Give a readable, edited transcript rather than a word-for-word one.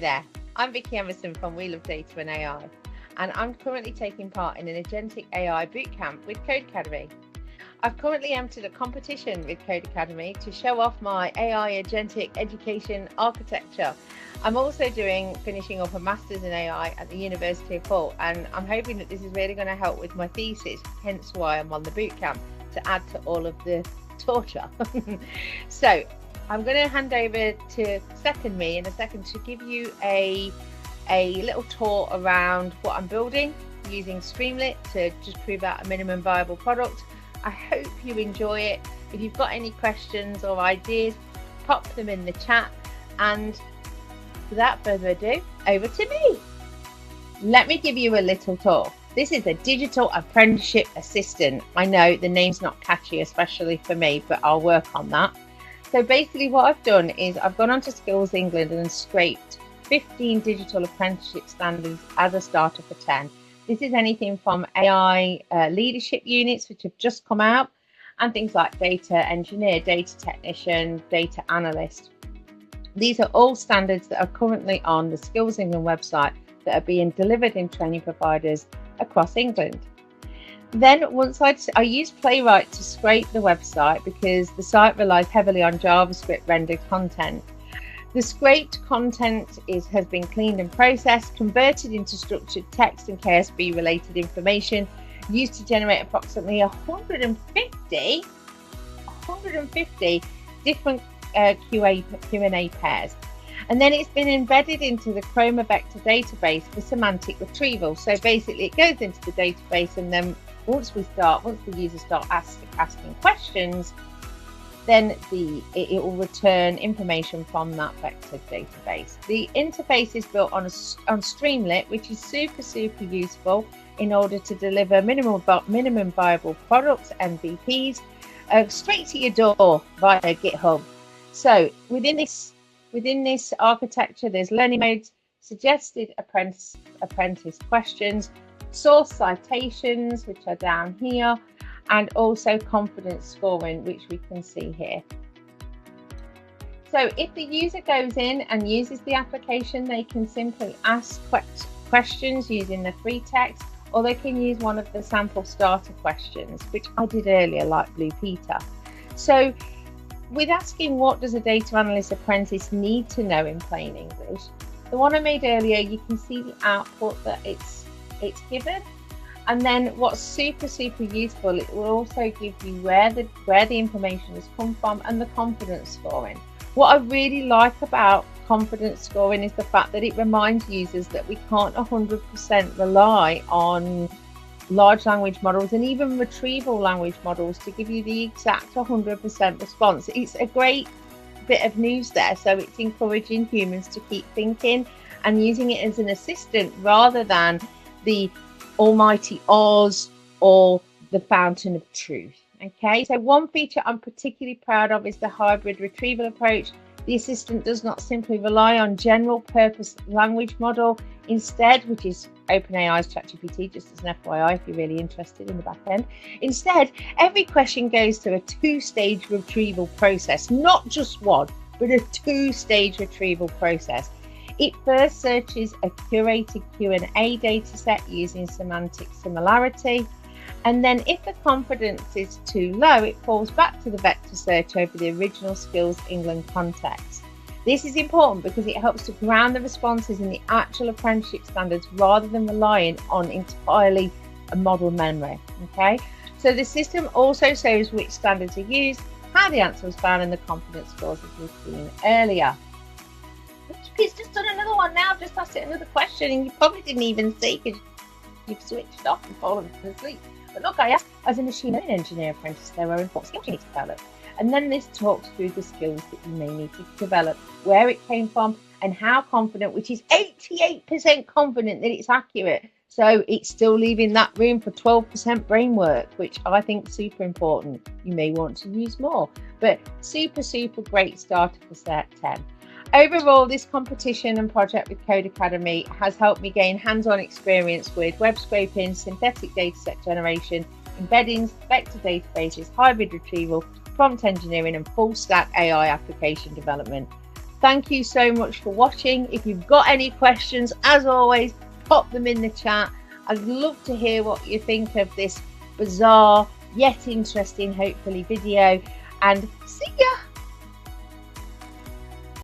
There, I'm Vicky Emerson from We Love Data and AI, and I'm currently taking part in an Agentic AI Bootcamp with CodeCademy. I've currently entered a competition with CodeCademy to show off my AI Agentic Education Architecture. I'm also finishing up a Masters in AI at the University of Hull, and I'm hoping that this is really going to help with my thesis, hence why I'm on the bootcamp, to add to all of the torture. So I'm going to hand over to second me in a second to give you a little tour around what I'm building using Streamlit to just prove out a minimum viable product. I hope you enjoy it. If you've got any questions or ideas, pop them in the chat. And without further ado, over to me. Let me give you a little tour. This is a Digital Apprenticeship Assistant. I know the name's not catchy, especially for me, but I'll work on that. So basically what I've done is I've gone onto Skills England and scraped 15 digital apprenticeship standards as a starter for 10. This is anything from AI leadership units, which have just come out, and things like data engineer, data technician, data analyst. These are all standards that are currently on the Skills England website that are being delivered in training providers across England. Then once I used Playwright to scrape the website because the site relies heavily on JavaScript rendered content. The scraped content has been cleaned and processed, converted into structured text and KSB related information, used to generate approximately 150 different Q&A pairs. And then it's been embedded into the ChromaVector database for semantic retrieval. So basically it goes into the database, and then once the users start asking questions, then it will return information from that vector database. The interface is built on Streamlit, which is super useful in order to deliver minimum viable products, MVPs, straight to your door via GitHub. So within this architecture, there's learning modes, suggested apprentice questions, source citations, which are down here, and also confidence scoring, which we can see here. So if the user goes in and uses the application, they can simply ask questions using the free text, or they can use one of the sample starter questions, which I did earlier, like Blue Peter. So with asking what does a data analyst apprentice need to know in plain English, the one I made earlier, you can see the output that it's given. And then what's super useful, it will also give you where the information has come from and the confidence scoring. What I really like about confidence scoring is the fact that it reminds users that we can't 100% rely on large language models and even retrieval language models to give you the exact 100% response. It's a great bit of news there. So it's encouraging humans to keep thinking and using it as an assistant rather than the almighty Oz or the fountain of truth. Okay, so one feature I'm particularly proud of is the hybrid retrieval approach. The assistant does not simply rely on general purpose language model instead, which is OpenAI's ChatGPT, just as an FYI if you're really interested in the back end. Instead, every question goes through a two-stage retrieval process, not just one, but a two-stage retrieval process. It first searches a curated Q&A dataset using semantic similarity, and then if the confidence is too low, it falls back to the vector search over the original Skills England context. This is important because it helps to ground the responses in the actual apprenticeship standards rather than relying on entirely a model memory. Okay, so the system also shows which standards are used, how the answer was found, and the confidence scores as we've seen earlier. He's just done another one now. I've just asked it another question and you probably didn't even see because you've switched off and fallen asleep. But look, I asked, as a machine learning engineer apprentice, there are what skills you need to develop. And then this talks through the skills that you may need to develop, where it came from, and how confident, which is 88% confident that it's accurate. So it's still leaving that room for 12% brain work, which I think is super important. You may want to use more, but super great starter for set 10. Overall, this competition and project with CodeCademy has helped me gain hands-on experience with web scraping, synthetic dataset generation, embeddings, vector databases, hybrid retrieval, prompt engineering, and full-stack AI application development. Thank you so much for watching. If you've got any questions, as always, pop them in the chat. I'd love to hear what you think of this bizarre yet interesting, hopefully, video. And see ya!